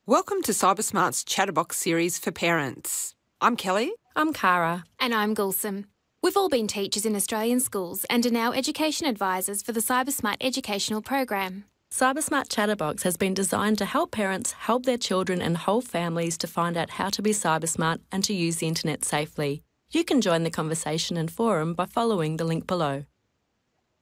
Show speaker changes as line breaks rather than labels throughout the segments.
Welcome to Cybersmart's Chatterbox series for parents. I'm Kelly.
I'm Cara.
And I'm Gulsum. We've all been teachers in Australian schools and are now education advisors for the Cybersmart educational program.
Cybersmart Chatterbox has been designed to help parents help their children and whole families to find out how to be cybersmart and to use the internet safely. You can join the conversation and forum by following the link below.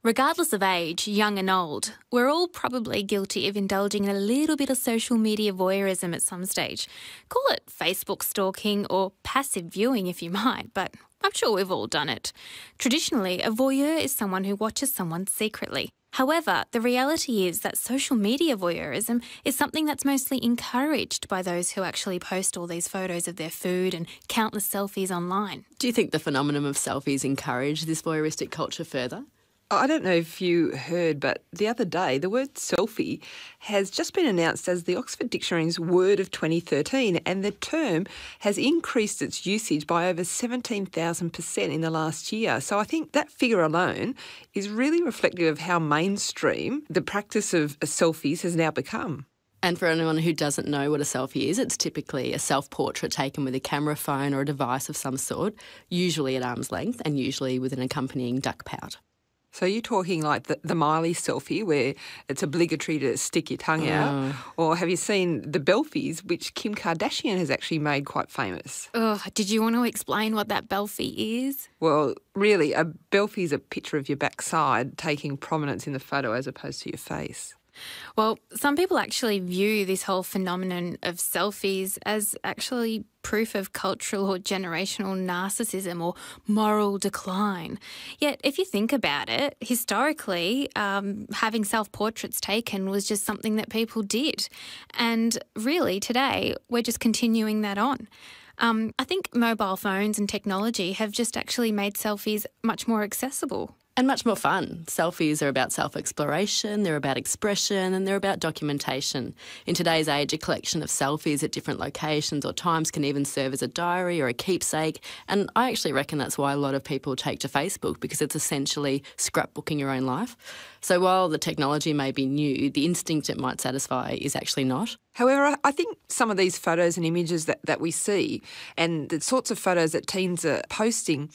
Regardless of age, young and old, we're all probably guilty of indulging in a little bit of social media voyeurism at some stage. Call it Facebook stalking or passive viewing if you might, but I'm sure we've all done it. Traditionally, a voyeur is someone who watches someone secretly. However, the reality is that social media voyeurism is something that's mostly encouraged by those who actually post all these photos of their food and countless selfies online.
Do you think the phenomenon of selfies encourage this voyeuristic culture further?
I don't know if you heard, but the other day the word selfie has just been announced as the Oxford Dictionary's word of 2013, and the term has increased its usage by over 17,000% in the last year. So I think that figure alone is really reflective of how mainstream the practice of selfies has now become.
And for anyone who doesn't know what a selfie is, it's typically a self-portrait taken with a camera phone or a device of some sort, usually at arm's length and usually with an accompanying duck pout.
So you're talking like the Miley selfie where it's obligatory to stick your tongue out? Or have you seen the Belfies, which Kim Kardashian has actually made quite famous?
Oh, did you want to explain what that Belfie is?
Well, really, a Belfie is a picture of your backside taking prominence in the photo as opposed to your face.
Well, some people actually view this whole phenomenon of selfies as actually proof of cultural or generational narcissism or moral decline. Yet, if you think about it, historically, having self-portraits taken was just something that people did. And really, today, we're just continuing that on. I think mobile phones and technology have just actually made selfies much more accessible.
And much more fun. Selfies are about self-exploration, they're about expression, and they're about documentation. In today's age, a collection of selfies at different locations or times can even serve as a diary or a keepsake. And I actually reckon that's why a lot of people take to Facebook, because it's essentially scrapbooking your own life. So while the technology may be new, the instinct it might satisfy is actually not.
However, I think some of these photos and images that we see and the sorts of photos that teens are posting,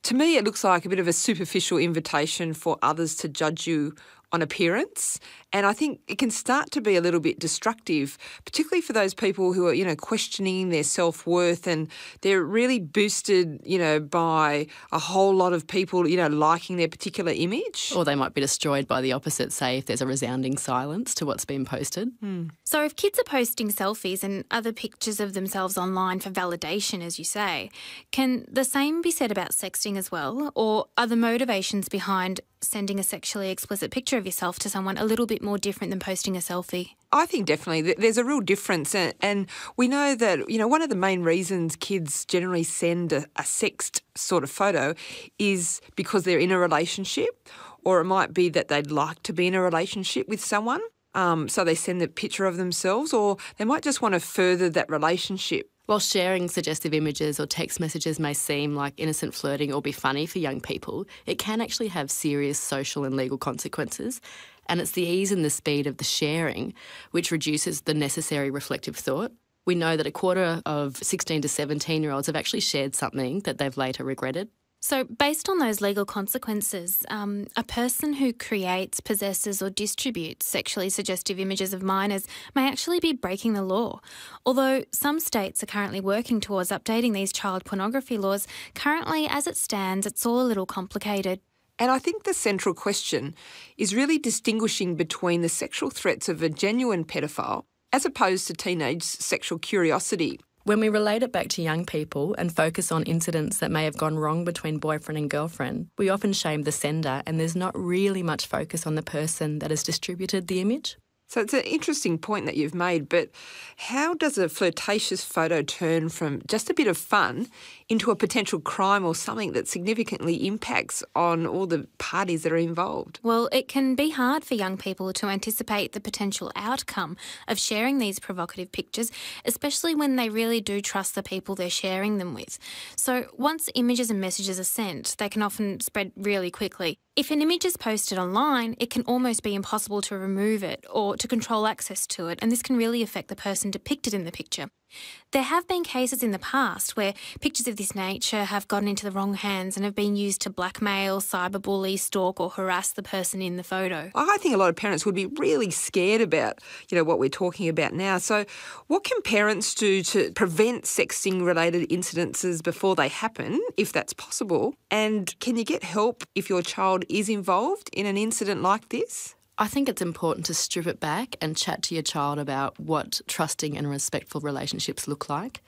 to me, it looks like a bit of a superficial invitation for others to judge you on appearance. And I think it can start to be a little bit destructive, particularly for those people who are, questioning their self-worth, and they're really boosted, by a whole lot of people, liking their particular image.
Or they might be destroyed by the opposite, say, if there's a resounding silence to what's been posted.
So if kids are posting selfies and other pictures of themselves online for validation, as you say, can the same be said about sexting as well? Or are the motivations behind sending a sexually explicit picture of yourself to someone a little bit more different than posting a selfie?
I think definitely there's a real difference, and we know that one of the main reasons kids generally send a sexed sort of photo is because they're in a relationship, or it might be that they'd like to be in a relationship with someone, so they send a picture of themselves, or they might just want to further that relationship.
While sharing suggestive images or text messages may seem like innocent flirting or be funny for young people, it can actually have serious social and legal consequences. And it's the ease and the speed of the sharing which reduces the necessary reflective thought. We know that a quarter of 16 to 17-year-olds have actually shared something that they've later regretted.
So based on those legal consequences, a person who creates, possesses or distributes sexually suggestive images of minors may actually be breaking the law. Although some states are currently working towards updating these child pornography laws, currently as it stands, it's all a little complicated.
And I think the central question is really distinguishing between the sexual threats of a genuine pedophile as opposed to teenage sexual curiosity.
When we relate it back to young people and focus on incidents that may have gone wrong between boyfriend and girlfriend, we often shame the sender, and there's not really much focus on the person that has distributed the image.
So it's an interesting point that you've made, but how does a flirtatious photo turn from just a bit of fun into a potential crime or something that significantly impacts on all the parties that are involved?
Well, it can be hard for young people to anticipate the potential outcome of sharing these provocative pictures, especially when they really do trust the people they're sharing them with. So once images and messages are sent, they can often spread really quickly. If an image is posted online, it can almost be impossible to remove it or to control access to it, and this can really affect the person depicted in the picture. There have been cases in the past where pictures of this nature have gotten into the wrong hands and have been used to blackmail, cyberbully, stalk or harass the person in the photo.
I think a lot of parents would be really scared about, what we're talking about now. So what can parents do to prevent sexting-related incidences before they happen, if that's possible? And can you get help if your child is involved in an incident like this?
I think it's important to strip it back and chat to your child about what trusting and respectful relationships look like,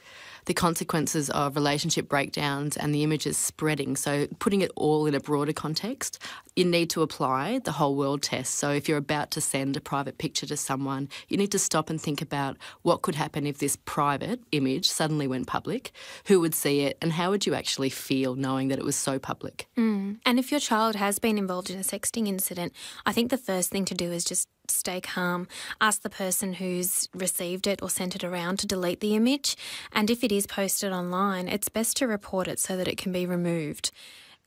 the consequences of relationship breakdowns and the images spreading. So putting it all in a broader context, you need to apply the whole world test. So if you're about to send a private picture to someone, you need to stop and think about what could happen if this private image suddenly went public, who would see it, and how would you actually feel knowing that it was so public?
And if your child has been involved in a sexting incident, I think the first thing to do is just stay calm. Ask the person who's received it or sent it around to delete the image. And if it is posted online, it's best to report it so that it can be removed.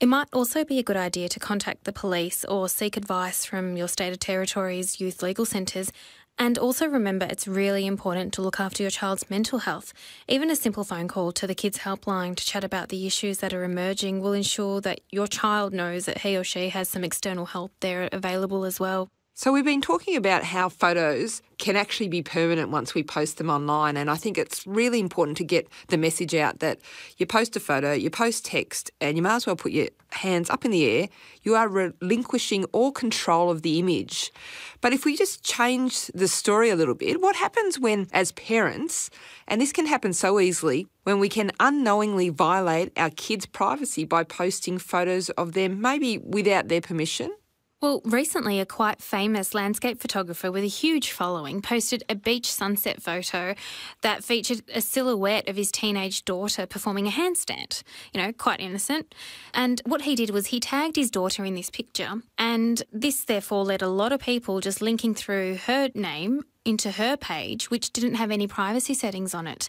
It might also be a good idea to contact the police or seek advice from your state or territory's youth legal centres. And also remember, it's really important to look after your child's mental health. Even a simple phone call to the kids' helpline to chat about the issues that are emerging will ensure that your child knows that he or she has some external help there available as well.
So we've been talking about how photos can actually be permanent once we post them online, and I think it's really important to get the message out that you post a photo, you post text, and you might as well put your hands up in the air. You are relinquishing all control of the image. But if we just change the story a little bit, what happens when, as parents, and this can happen so easily, when we can unknowingly violate our kids' privacy by posting photos of them maybe without their permission?
Well, recently a quite famous landscape photographer with a huge following posted a beach sunset photo that featured a silhouette of his teenage daughter performing a handstand. Quite innocent. And what he did was he tagged his daughter in this picture, and this therefore led a lot of people just linking through her name into her page, which didn't have any privacy settings on it.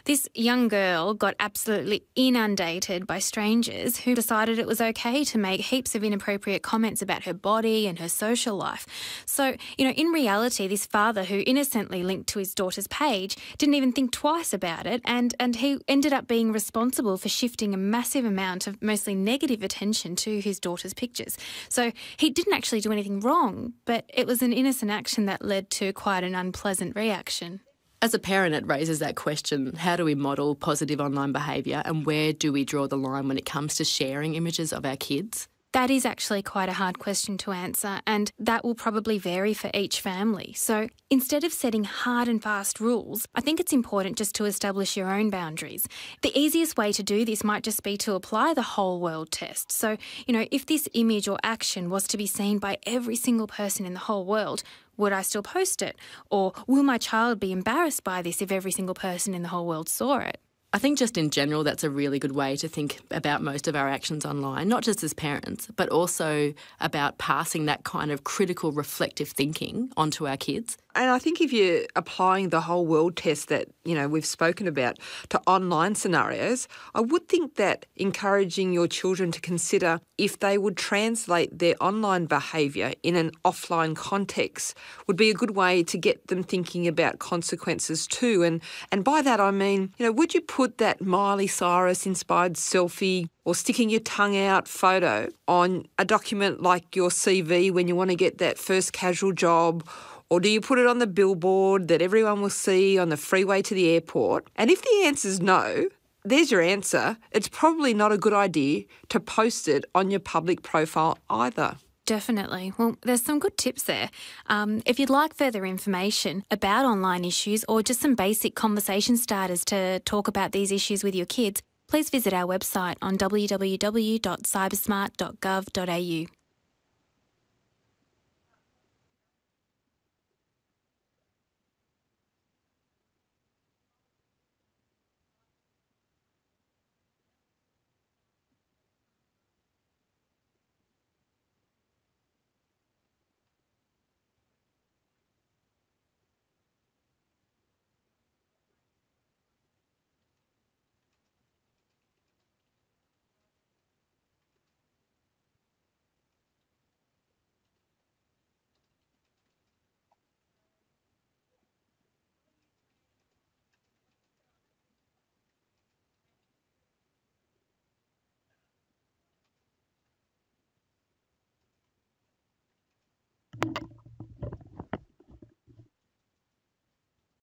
This young girl got absolutely inundated by strangers who decided it was okay to make heaps of inappropriate comments about her body and her social life. So, in reality, this father who innocently linked to his daughter's page didn't even think twice about it, and he ended up being responsible for shifting a massive amount of mostly negative attention to his daughter's pictures. So he didn't actually do anything wrong, but it was an innocent action that led to quite an unpleasant reaction.
As a parent, it raises that question, how do we model positive online behaviour and where do we draw the line when it comes to sharing images of our kids?
That is actually quite a hard question to answer, and that will probably vary for each family. So instead of setting hard and fast rules, I think it's important just to establish your own boundaries. The easiest way to do this might just be to apply the whole world test. So, if this image or action was to be seen by every single person in the whole world, would I still post it? Or will my child be embarrassed by this if every single person in the whole world saw it?
I think just in general, that's a really good way to think about most of our actions online, not just as parents, but also about passing that kind of critical, reflective thinking onto our kids.
And I think if you're applying the whole world test that, we've spoken about to online scenarios, I would think that encouraging your children to consider if they would translate their online behaviour in an offline context would be a good way to get them thinking about consequences too. And by that I mean, would you put that Miley Cyrus-inspired selfie or sticking your tongue out photo on a document like your CV when you want to get that first casual job? Or do you put it on the billboard that everyone will see on the freeway to the airport? And if the answer's no, there's your answer. It's probably not a good idea to post it on your public profile either.
Definitely. Well, there's some good tips there. If you'd like further information about online issues or just some basic conversation starters to talk about these issues with your kids, please visit our website on www.cybersmart.gov.au.